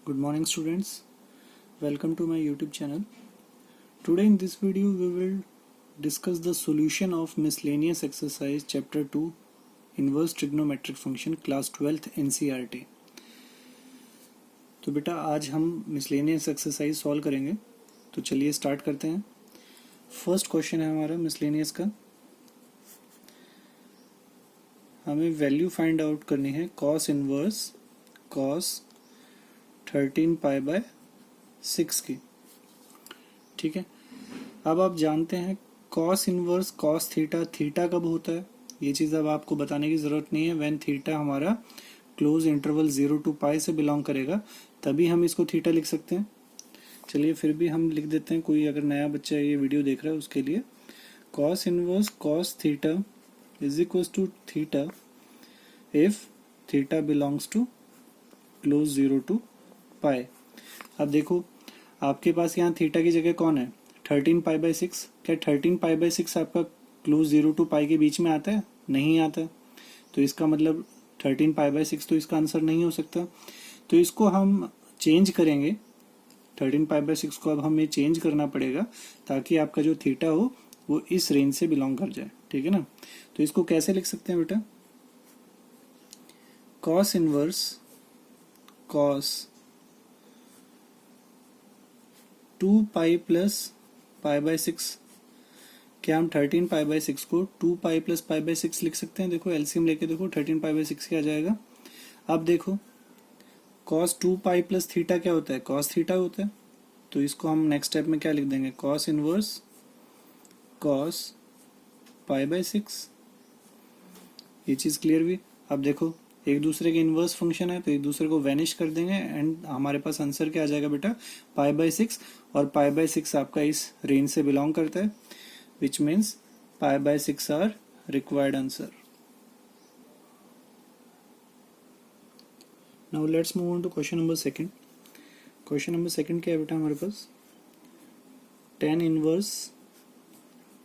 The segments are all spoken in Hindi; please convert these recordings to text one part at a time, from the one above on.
Good morning students, welcome to my YouTube channel. Today in this video we will discuss the solution of miscellaneous exercise chapter 2 inverse trigonometric function class 12th NCERT. तो बेटा आज हम miscellaneous exercise सॉल्व करेंगे, तो चलिए स्टार्ट करते हैं। फर्स्ट क्वेश्चन है हमारा miscellaneous का, हमें वैल्यू फाइंड आउट करनी है cos inverse cos 13 pi by 6 की। ठीक है, अब आप जानते हैं cos inverse cos theta, theta कब होता है ये चीज़ अब आपको बताने की ज़रूरत नहीं है। व्हेन थीटा हमारा क्लोज इंटरवल 0 to पाई से बिलोंग करेगा तभी हम इसको थीटा लिख सकते हैं। चलिए फिर भी हम लिख देते हैं, कोई अगर नया बच्चा ये वीडियो देख रहा है उसके लिए। cos inverse cos theta is equals to theta if theta belongs to close 0 to pi. अब देखो आपके पास यहाँ थीटा की जगह कौन है, 13 पाई बाय 6। क्या 13 पाई बाय 6 आपका क्लोज 0 to पाई के बीच में आता है? नहीं आता है, तो इसका मतलब 13 पाई बाय 6 तो इसका आंसर नहीं हो सकता। तो इसको हम चेंज करेंगे, 13 पाई बाय 6 को अब हमें चेंज करना पड़ेगा ताकि आपका जो थीटा हो वो इस रेंज से बिलोंग कर जाए। ठीक है ना, तो इसको कैसे लिख सकते हैं बेटा, cos inverse cos 2 pi plus pi by 6। क्या हम 13 पाई बाय 6 को 2 पाई प्लस पाई बाय 6 लिख सकते हैं? देखो एलसीएम लेके देखो, 13 पाई बाय 6 क्या आ जाएगा। अब देखो cos 2 पाई प्लस थीटा क्या होता है, cos थीटा होता है। तो इसको हम नेक्स्ट स्टेप में क्या लिख देंगे, cos inverse cos pi by 6। ये चीज क्लियर हुई। अब देखो एक दूसरे के इनवर्स फंक्शन है तो एक दूसरे को वैनिश कर देंगे एंड हमारे पास आंसर क्या आ जाएगा बेटा, पाई बाय 6। और पाई बाय 6 आपका इस रेंज से बिलोंग करता है, which means pi by 6 are required answer. Now let's move on to question number second. Question number second क्या है बेटा हमारे पास, tan inverse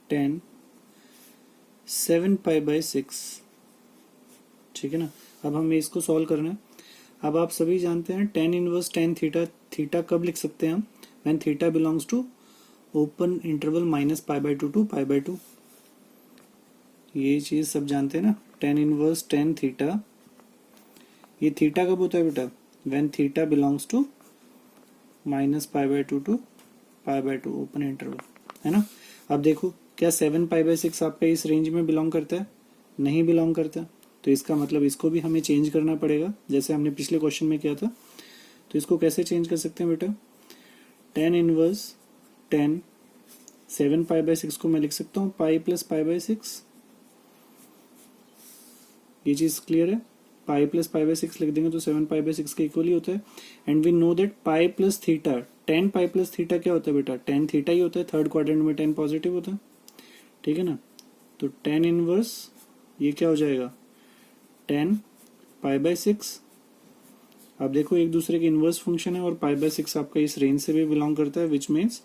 tan 7 pi by 6। ठीक है ना, अब हमें इसको सॉल्व करना है। अब आप सभी जानते हैं tan inverse tan theta, theta कब लिख सकते हैं हम, when theta belongs to open interval minus pi by 2 to pi by 2। ये चीज सब जानते हैं ना, tan इनवर्स tan थीटा, ये थीटा कब होता है बेटा, when theta belongs to minus pi by 2 to pi by 2 open interval, है ना। अब देखो क्या 7 पाई बाय 6 आपका इस रेंज में बिलोंग करता है? नहीं बिलोंग करता, तो इसका मतलब इसको भी हमें चेंज करना पड़ेगा जैसे हमने पिछले क्वेश्चन में किया था। तो इसको कैसे चेंज कर सकते हैं बेटा, tan inverse tan 7 pi by 6 को मैं लिख सकता हूँ पाई प्लस पाई बाय 6। ये चीज क्लियर है, पाई प्लस पाई बाय 6 लिख देंगे तो 7 पाई बाय 6 के इक्वल ही होता है। And we know that pi plus theta, tan pi plus theta क्या होता है बेटा, tan थीटा ही होता है, थर्ड क्वाड्रेंट में tan पॉजिटिव होता है। ठीक है ना, तो tan इनवर्स ये क्या हो जाएगा, tan पाई बाय 6। अब देखो एक दूसरे के इनवर्स फंक्शन है और पाई बाय 6 आपका इस रेंज से भी बिलोंग करता है, which means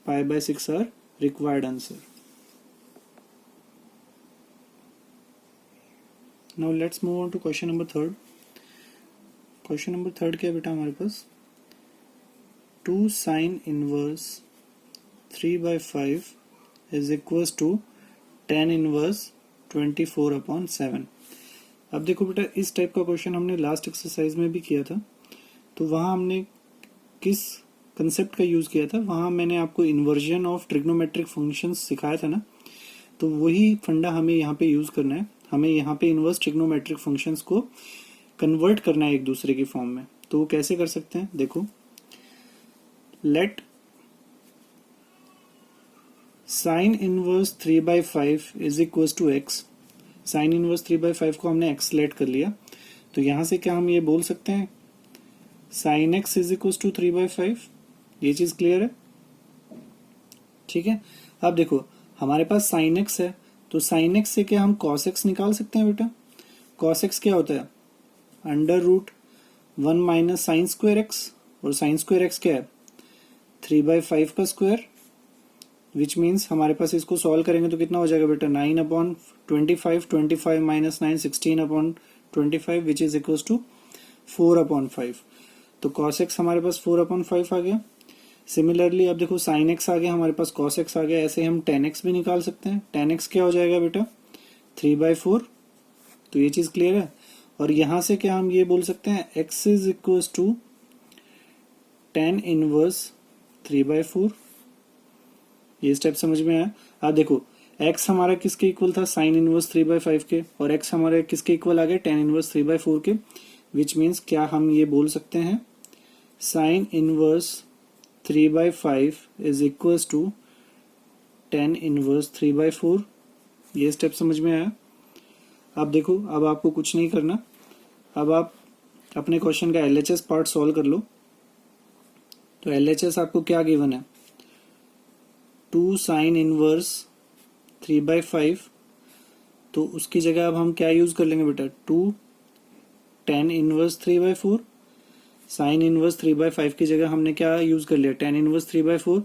pi by 6 are required answer. Now let's move on to question number third. Question number third क्या है बेटा हमारे पास, 2 sine inverse 3 by 5 is equals to tan inverse 24/7। अब देखो बेटा इस टाइप का क्वेश्चन हमने लास्ट एक्सरसाइज में भी किया था, तो वहां हमने किस कंसेप्ट का यूज किया था, वहां मैंने आपको इन्वर्जन ऑफ ट्रिग्नोमेट्रिक फंक्शंस सिखाया था ना, तो वही फंडा हमें यहाँ पे यूज करना है। हमें यहाँ पे इन्वर्स ट्रिग्नोमेट्रिक फंक्शंस को कन्वर्ट करना है एक दूसरे की फॉर्म में। तो वो कैसे कर सकते हैं, देखो let sine inverse 3 by 5 is equals to X. Sine inverse 3 by 5 को हमने एक्स लेट कर लिया, तो यहां से क्या हम ये बोल सकते हैं sine X is equals to 3 by 5। ये चीज क्लियर है, ठीक है। अब देखो हमारे पास साइन एक्स है, तो साइन एक्स से क्या हम कॉस एक्स निकाल सकते हैं बेटा। कॉस एक्स क्या होता है, under root 1 minus sine square X, और साइन स्क्वायर एक्स क्या है 3 बाय 5 का स्क्वायर, विच मीन्स हमारे पास इसको सॉल्व करेंगे तो कितना हो जाएगा बेटा, 9/25, 25 - 9 16/25 विच इज इक्वल्स टू 4/5। तो cos x हमारे पास 4/5 आ गया। सिमिलरली अब देखो sin x आ गया, हमारे पास cos x आ गया, ऐसे हम tan x भी निकाल सकते हैं। tan x क्या हो जाएगा बेटा 3/4। तो ये चीज क्लियर है। और यहां से क्या हम ये बोल सकते हैं x is equal to tan inverse 3/4। ये स्टेप समझ में आया। अब देखो x हमारा किसके इक्वल था sin इनवर्स 3/5 के, और x हमारे किसके इक्वल आ गया tan इनवर्स 3/4 के, विच मीन्स क्या हम ये बोल सकते हैं sin inverse 3/5 is equal to tan inverse 3/4। ये स्टेप समझ में आया। अब देखो अब आपको कुछ नहीं करना, अब आप अपने क्वेश्चन का LHS पार्ट सॉल्व कर लो। तो LHS आपको क्या गिवन है 2 sin इनवर्स 3/5, तो उसकी जगह अब हम क्या यूज कर लेंगे बेटा 2 tan इनवर्स 3/4। sin इनवर्स 3/5 की जगह हमने क्या यूज कर लिया tan इनवर्स 3/4।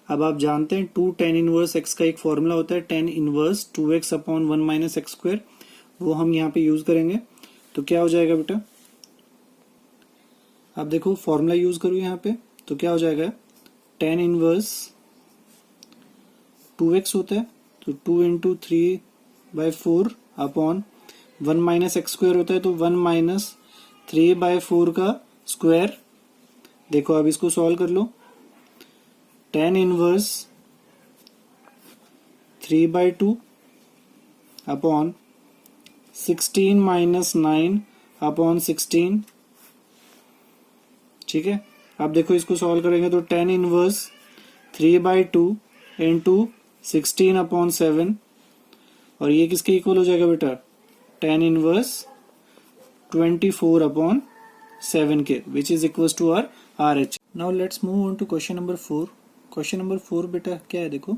अब आप जानते हैं 2 tan इनवर्स x का एक फॉर्मूला होता है tan inverse 2x upon 1 minus x square, वो हम यहाँ पे यूज करेंगे। तो क्या हो जाएगा बेटा, आप देखो फॉर्मूला यूज करो यहाँ पे, तो क्या हो जाएगा tan इनवर्स 2x होता है, तो 2 into 3/4 upon 1 minus x square होता है, तो 1 माइनस 3/4 का स्क्वायर। देखो अब इसको सॉल्व कर लो, tan inverse 3/2 upon 16 minus 9 upon 16। ठीक है, अब देखो इसको सॉल्व करेंगे तो tan इनवर्स 3/2 इंटू 16 अपॉन 7, और ये किसके इक्वल हो जाएगा बेटा tan इनवर्स 24 अपॉन 7 के, which is equal to R RH। Now let's move on to question number 4। Question number 4 बेटा क्या है, देखो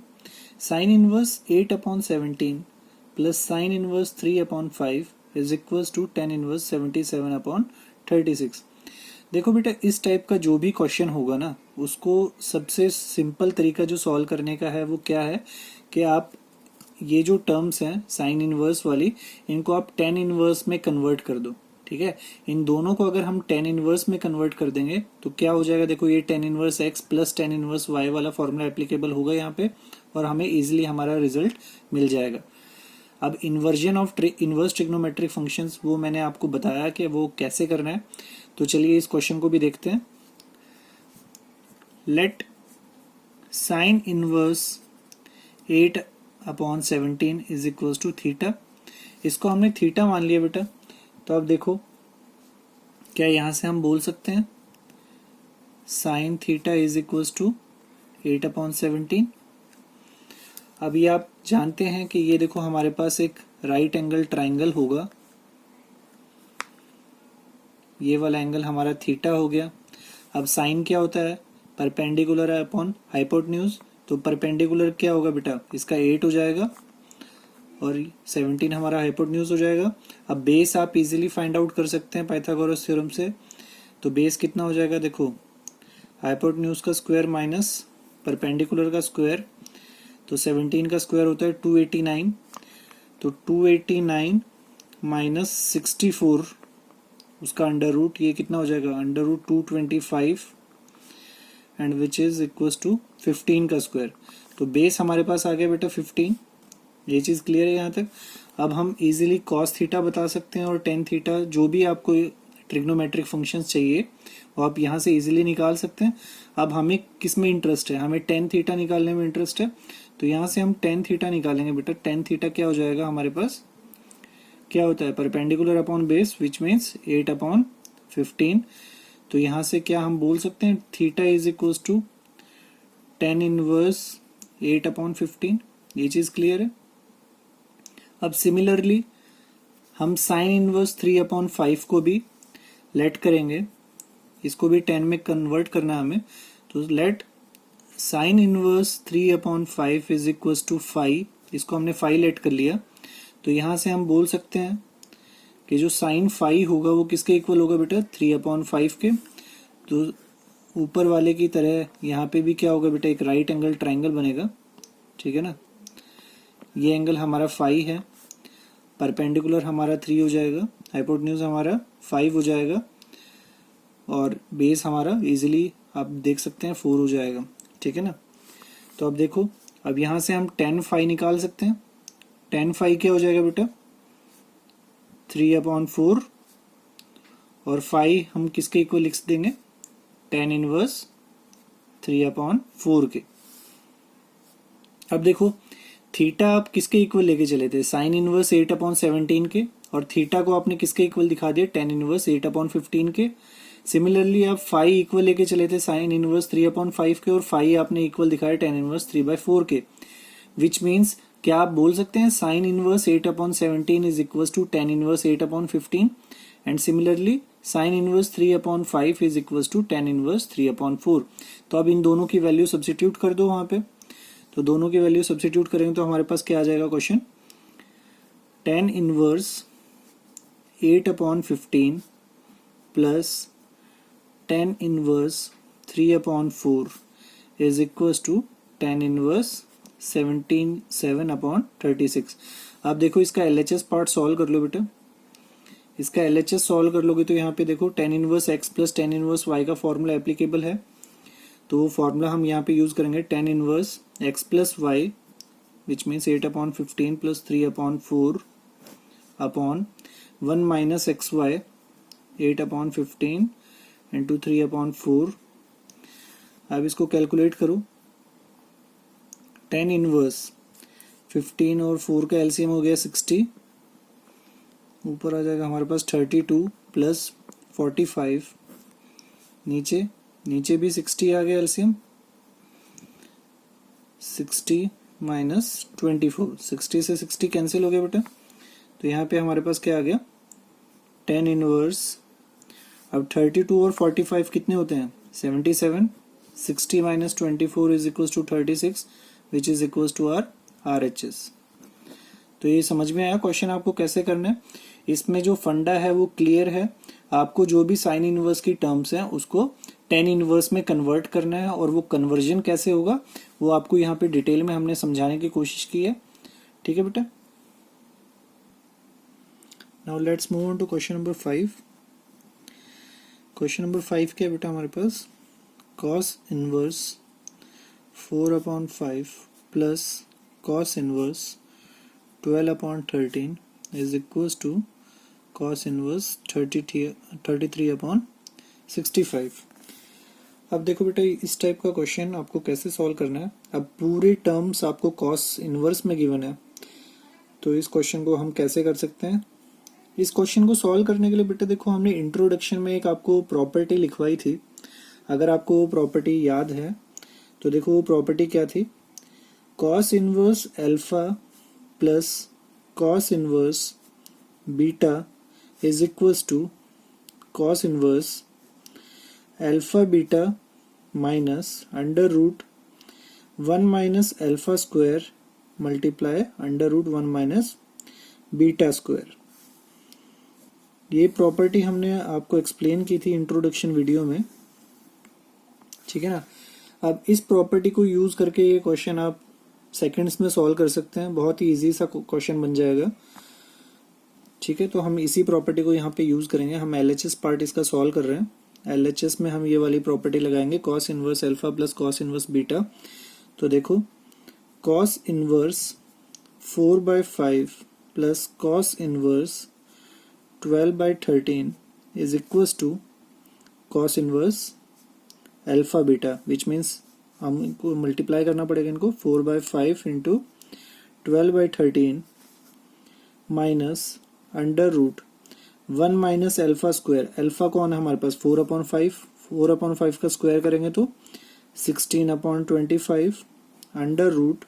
sin inverse 8/17 plus sin inverse 3/5 is equal to tan inverse 77/36। देखो बेटा इस टाइप का जो भी क्वेश्चन होगा ना, उसको सबसे सिंपल तरीका जो सॉल्व करने का है वो क्या है कि आप ये जो टर्म्स हैं साइन इनवर्स वाली, इनको आप tan इनवर्स में कन्वर्ट कर दो। ठीक है, इन दोनों को अगर हम tan इनवर्स में कन्वर्ट कर देंगे तो क्या हो जाएगा, देखो ये tan inverse x plus tan inverse y वाला फॉर्मूला एप्लीकेबल होगा यहाँ पे, और हमें इजिली हमारा रिजल्ट मिल जाएगा। अब inversion of inverse trigonometric functions वो मैंने आपको बताया कि वो कैसे करना है। तो चलिए इस क्वेश्चन को भी देखते हैं। Let sine inverse 8/17 is equal to theta. इसको हमने थीटा मान लिया बेटा, तो अब देखो क्या यहां से हम बोल सकते हैं sine theta is equal to 8/17। अभी आप जानते हैं कि ये देखो हमारे पास एक राइट एंगल ट्राइंगल होगा, ये वाला एंगल हमारा थीटा हो गया। अब साइन क्या होता है परपेंडिकुलर है अपॉन हाइपोटेन्यूज, तो परपेंडिकुलर क्या होगा बेटा इसका 8 हो जाएगा और 17 हमारा हाइपोटेन्यूज हो जाएगा। अब बेस आप इजीली फाइंड आउट कर सकते हैं पाइथागोरस थ्योरम से, तो बेस कितना हो जाएगा, देखो हाइपोटेन्यूज का स्क्वायर माइनस परपेंडिकुलर का स्क्वायर, तो 17 का स्क्वायर होता है 289, तो 289 माइनस 64 उसका अंडर रूट, ये कितना हो जाएगा under root 225 and which is equal to 15 का स्क्वायर। तो बेस हमारे पास आ गया बेटा 15। ये चीज क्लियर है यहाँ तक। अब हम इजीली कॉस थीटा बता सकते हैं और टेन थीटा, जो भी आपको ट्रिग्नोमेट्रिक फंक्शंस चाहिए वो आप यहाँ से इजीली निकाल सकते हैं। अब हमें किस में इंटरेस्ट है, हमें टेन थीटा निकालने में इंटरेस्ट है, तो यहाँ से हम टेन थीटा निकालेंगे बेटा। टेन थीटा क्या हो जाएगा हमारे पास, क्या होता है perpendicular upon base which means 8/15। तो यहाँ से क्या हम बोल सकते हैं theta is equal to tan inverse 8/15। ये चीज क्लियर है। अब सिमिलरली हम साइन इनवर्स 3/5 को भी लेट करेंगे, इसको भी 10 में कन्वर्ट करना है हमें, तो let sine inverse 3/5 is equal to 5, इसको हमने 5 लेट कर लिया। तो यहां से हम बोल सकते हैं कि जो साइन 5 होगा वो किसके इक्वल होगा बेटा 3/5 के। तो ऊपर वाले की तरह यहाँ पे भी क्या होगा बेटा एक राइट एंगल ट्राइंगल बनेगा, ठीक है ना। ये एंगल हमारा 5 है, परपेंडिकुलर हमारा 3 हो जाएगा, हाइपोटेन्यूज हमारा 5 हो जाएगा, और बेस हमारा इजीली आप देख सकते हैं 4 हो जाएगा, ठीक है ना। तो अब देखो, अब यहाँ से हम tan phi निकाल सकते हैं। tan phi क्या हो जाएगा बेटा, 3/4, और phi हम किसके इक्वल लिख देंगे, tan इनवर्स 3/4 के। अब देखो थीटा आप किसके इक्वल लेके चले थे, साइन इनवर्स 8/17 के, और थीटा को आपने किसके इक्वल दिखा दिया, tan इनवर्स 8/15 के। सिमिलरली आप फाई इक्वल लेके चले थे साइन इनवर्स 3/5 के, और फाई आपने इक्वल दिखाया tan इनवर्स 3/4 के, विच मीन्स क्या आप बोल सकते हैं sine inverse 8/17 is equal to tan inverse 8/15, and similarly sine inverse 3/5 is equal to tan inverse 3/4। तो अब इन दोनों की वैल्यू सब्स्टिट्यूट कर दो वहां पे, तो दोनों की वैल्यू सब्स्टिट्यूट करेंगे तो हमारे पास क्या आ जाएगा question, tan inverse 8/15 plus tan inverse 3/4 is equal to tan inverse 7/36। आप देखो इसका LHS पार्ट सॉल्व कर लो बेटा, इसका LHS सॉल्व कर लोगे तो यहाँ पे देखो tan inverse x plus tan inverse y का फॉर्मूला एप्लीकेबल है, तो वो फॉर्मूला हम यहाँ पे यूज करेंगे tan inverse x plus y which means 8/15 plus 3/4 upon 1 minus X Y 8/15 into 3/4। अब इसको कैलकुलेट करो, tan इनवर्स 15 और 4 का एलसीएम हो गया 60, ऊपर आ जाएगा हमारे पास 32 प्लस 45, नीचे नीचे भी 60 आ गया एलसीएम, 60 माइनस 24, 60 से 60 कैंसिल हो गया बेटा, तो यहाँ पे हमारे पास क्या आ गया, tan इनवर्स। अब 32 और 45 कितने होते हैं, 77, 60 minus 24 is equal to 36 which is equal to R RHS। तो ये समझ में आया क्वेश्चन आपको कैसे करना है, इसमें जो फंडा है वो क्लियर है, आपको जो भी साइन इनवर्स की टर्म्स हैं उसको tan इनवर्स में कन्वर्ट करना है, और वो कन्वर्जन कैसे होगा वो आपको यहाँ पे डिटेल में हमने समझाने की कोशिश की है, ठीक है बेटा। Now let's move on to question number 5। Question number 5 क्या है बेटा हमारे पास, cos inverse 4/5 plus cos inverse 12/13 is equals to cos inverse 33/65। अब देखो बेटा इस टाइप का क्वेश्चन आपको कैसे सॉल्व करना है। अब पूरे टर्म्स आपको cos इनवर्स में गिवन है, तो इस क्वेश्चन को हम कैसे कर सकते हैं। इस क्वेश्चन को सॉल्व करने के लिए बेटा देखो हमने इंट्रोडक्शन में एक आपको प्रॉपर्टी लिखवाई थी, अगर आपको वो प्रॉपर्टी याद है तो देखो वो प्रॉपर्टी क्या थी, cos inverse alpha plus cos inverse beta is equals to cos inverse alpha beta minus under root 1 minus alpha square multiply under root 1 minus beta square. ये प्रॉपर्टी हमने आपको एक्सप्लेन की थी इंट्रोडक्शन वीडियो में, ठीक है ना। अब इस प्रॉपर्टी को यूज करके ये क्वेश्चन आप सेकंड्स में सॉल्व कर सकते हैं, बहुत ही इजी सा क्वेश्चन बन जाएगा, ठीक है। तो हम इसी प्रॉपर्टी को यहाँ पे यूज करेंगे, हम LHS पार्ट इसका सॉल्व कर रहे हैं, LHS में हम ये वाली प्रॉपर्टी लगाएंगे cos inverse alpha plus cos inverse beta. तो देखो cos inverse 4/5 plus cos inverse 12/13 is equals to cos inverse alpha beta, which means हम इनको मल्टीप्लाई करना पड़ेगा, इनको 4/5 into 12/13 minus under root 1 minus alpha square, alpha कौन है हमारे पास 4/5, 4/5 का स्क्वायर करेंगे तो 16/25 under root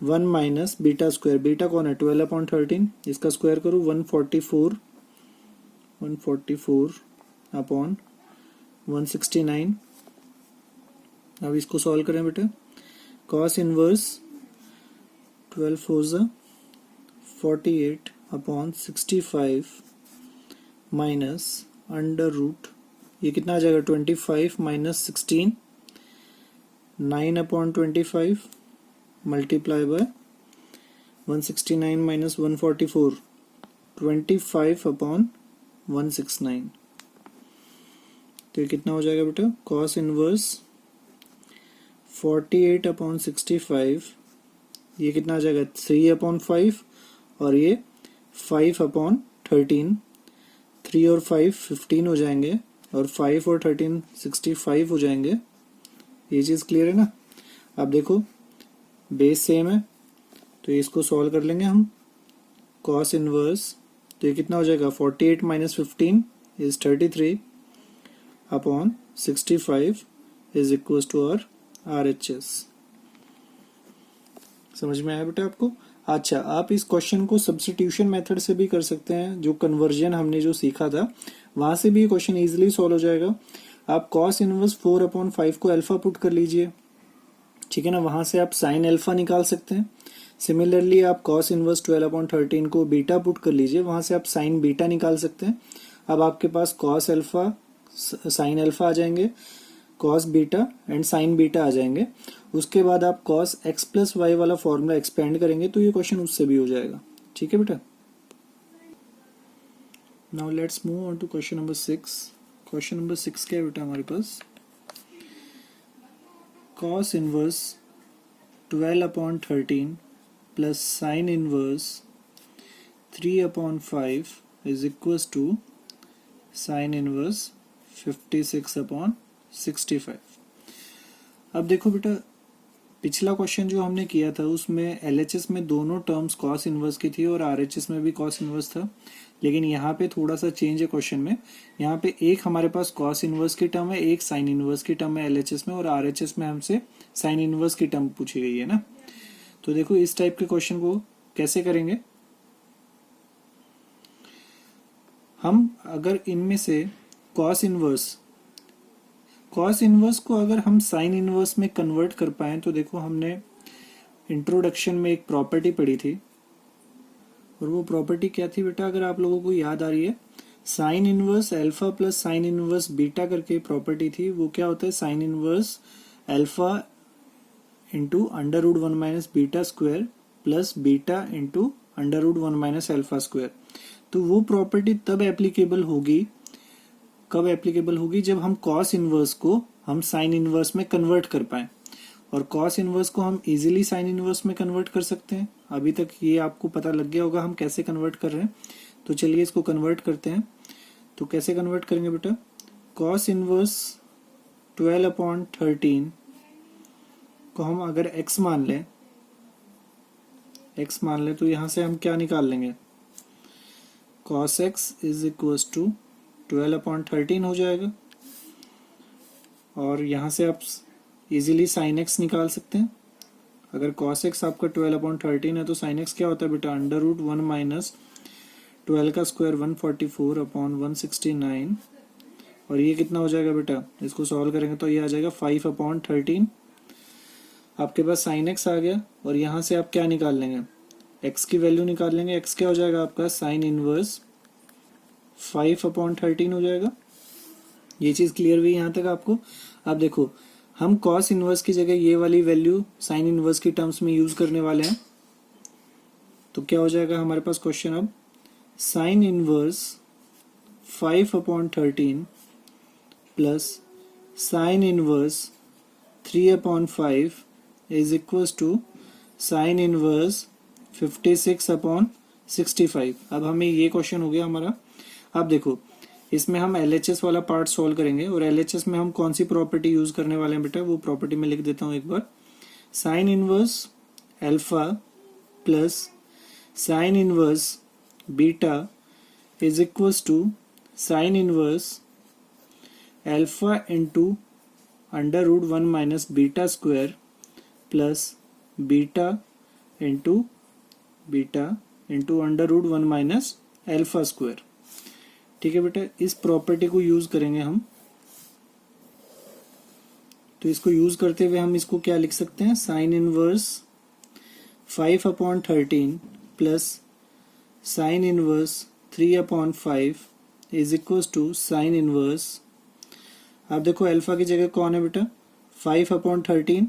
1 minus beta square, beta कौन है 12/13, इसका स्क्वायर करो 144 अपॉन 169। अब इसको सॉल्व करें बेटा, cos inverse 12 4 48 upon 65 minus under root, ये कितना आ जाएगा 25 minus 16 9/25 multiply by 169 minus 144 25 upon 169। तो ये कितना हो जाएगा बेटा, कॉस इनवर्स 48/65, ये कितना आ जाएगा 3/5, और ये 5/13, 3 और 5 15 हो जाएंगे, और 5 और 13 65 हो जाएंगे। ये चीज़ क्लियर है ना। अब देखो बेस सेम है तो इसको सॉल्व कर लेंगे हम। कॉस इनवर्स, तो ये कितना हो जाएगा 48 - 15 is 33/65 is equal to R RHS। समझ में आया बेटा आपको। अच्छा, आप इस क्वेश्चन को सब्स्टिट्यूशन मेथड से भी कर सकते हैं, जो कन्वर्जन हमने जो सीखा था वहां से भी क्वेश्चन इजीली सॉल्व हो जाएगा। आप कॉस इनवर्स 4/5 को अल्फा पुट कर लीजिए, ठीक है ना, वहां से आप साइन अल्फा निकाल सकते हैं। सिमिलरली आप कॉस इनवर्स 12/13 को बीटा पुट कर लीजिए, वहां से आप साइन बीटा निकाल सकते हैं। अब आपके पास कॉस अल्फा साइन अल्फा आ जाएंगे, cos beta and sine beta आ जाएंगे। उसके बाद आप कॉस x प्लस वाई वाला फॉर्मूला एक्सपेंड करेंगे तो ये क्वेश्चन उससे भी हो जाएगा। ठीक है बेटा। Now let's move on to question number 6। Question number 6 क्या है बेटा हमारे पास, cos inverse 12/13 plus sine inverse 3/5 is equals to sine inverse 56/65। अब देखो बेटा, पिछला क्वेश्चन जो हमने किया था उसमें LHS में दोनों टर्म्स कॉस इनवर्स की थी और RHS में भी कॉस इनवर्स था, लेकिन यहाँ पे थोड़ा सा चेंज है क्वेश्चन में। यहाँ पे एक हमारे पास कॉस इनवर्स की टर्म है, एक साइन इनवर्स की टर्म है LHS में, और RHS में हमसे साइन इनवर्स की टर्म पूछी गई है ना। तो देखो इस टाइप के क्वेश्चन को कैसे करेंगे हम। अगर इनमें से कॉस इनवर्स को अगर हम साइन इनवर्स में कन्वर्ट कर पाए तो देखो हमने इंट्रोडक्शन में एक प्रॉपर्टी पढ़ी थी, और वो प्रॉपर्टी क्या थी बेटा, अगर आप लोगों को याद आ रही है, sign inverse alpha plus sine inverse beta करके प्रॉपर्टी थी। वो क्या होता है, sign inverse alpha into √1 minus beta square plus beta into √1 minus alpha square. तो वो प्रॉपर्टी तब एप्लीकेबल होगी, कब एप्लीकेबल होगी, जब हम कॉस इनवर्स को हम साइन इनवर्स में कन्वर्ट कर पाए। और कॉस इनवर्स को हम इजीली साइन इनवर्स में कन्वर्ट कर सकते हैं। अभी तक ये आपको पता लग गया होगा हम कैसे कन्वर्ट कर रहे हैं। तो चलिए इसको कन्वर्ट करते हैं। तो कैसे कन्वर्ट करेंगे बेटा, कॉस इनवर्स 12/13 को हम अगर x मान लें तो यहां से हम क्या निकाल लेंगे, cos x is equal to 12/13 हो जाएगा, और यहां से आप इजीली sin x निकाल सकते हैं। अगर cos x आपका 12/13 है तो sin x क्या होता है बेटा, √1 माइनस 12 का स्क्वायर 144/169, और ये कितना हो जाएगा बेटा, इसको सॉल्व करेंगे तो ये आ जाएगा 5/13। आपके पास sin x आ गया, और यहाँ से आप क्या निकाल लेंगे, x की वैल्यू निकाल लेंगे। x क्या हो जाएगा आपका, साइन इनवर्स 5/13 हो जाएगा। ये चीज क्लियर हुई यहाँ तक आपको। अब देखो हम कॉस इनवर्स की जगह ये वाली वैल्यू साइन इनवर्स की टर्म्स में यूज करने वाले हैं। तो क्या हो जाएगा हमारे पास क्वेश्चन, अब sine inverse 5/13 plus sine inverse 3/5 is equal to sine inverse 56/65। अब हमें ये क्वेश्चन हो गया हमारा। अब देखो इसमें हम LHS वाला पार्ट सॉल्व करेंगे, और LHS में हम कौन सी प्रॉपर्टी यूज करने वाले हैं बेटा, वो प्रॉपर्टी में लिख देता हूं एक बार। Sine inverse alpha plus sine inverse beta is equals to sine inverse alpha into √1 minus beta square plus beta into √1 minus alpha square. ठीक है बेटा, इस प्रॉपर्टी को यूज करेंगे हम। तो इसको यूज करते हुए हम इसको क्या लिख सकते हैं, sine inverse 5/13 plus sine inverse 3/5 is equal to sine inverse. अब देखो अल्फा की जगह कौन है बेटा, 5/13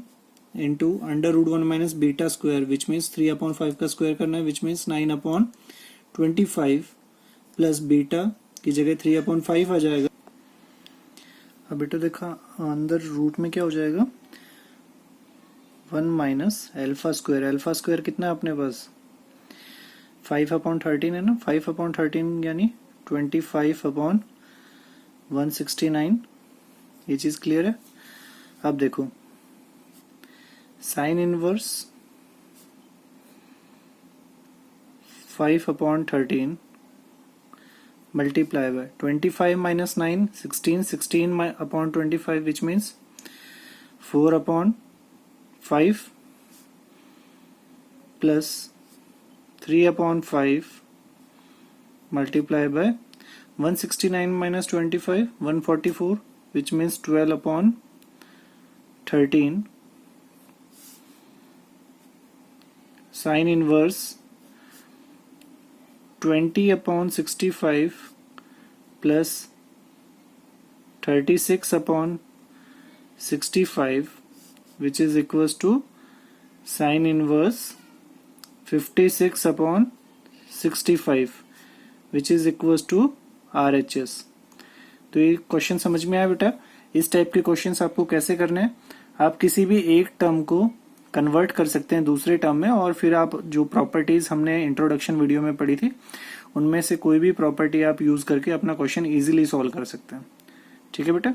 into √1 minus beta square which means 3/5 का स्क्वायर करना है, विच मीन्स 9/25 प्लस बीटा की जगह 3/5 आ जाएगा। अब बेटा देखा अंदर रूट में क्या हो जाएगा 1 minus alpha square. Alpha square कितना है अपने पास 5/13 है ना। 5/13 यानी 25/169। ये चीज क्लियर है। अब देखो sign inverse 5/13 multiply by 25 minus 9 16 16/25 which means 4/5 plus 3/5 multiply by 169 minus 25 144 which means 12/13 sin inverse 20/65 plus 36/65 which is equals to sin inverse 56/65 which is equals to RHS। तो ये क्वेश्चन समझ में आया बेटा। इस टाइप के क्वेश्चंस आपको कैसे करने हैं, आप किसी भी एक टर्म को कन्वर्ट कर सकते हैं दूसरे टर्म में और फिर आप जो प्रॉपर्टीज हमने इंट्रोडक्शन वीडियो में पढ़ी थी उनमें से कोई भी प्रॉपर्टी आप यूज करके अपना क्वेश्चन इजीली सॉल्व कर सकते हैं। ठीक है बेटा।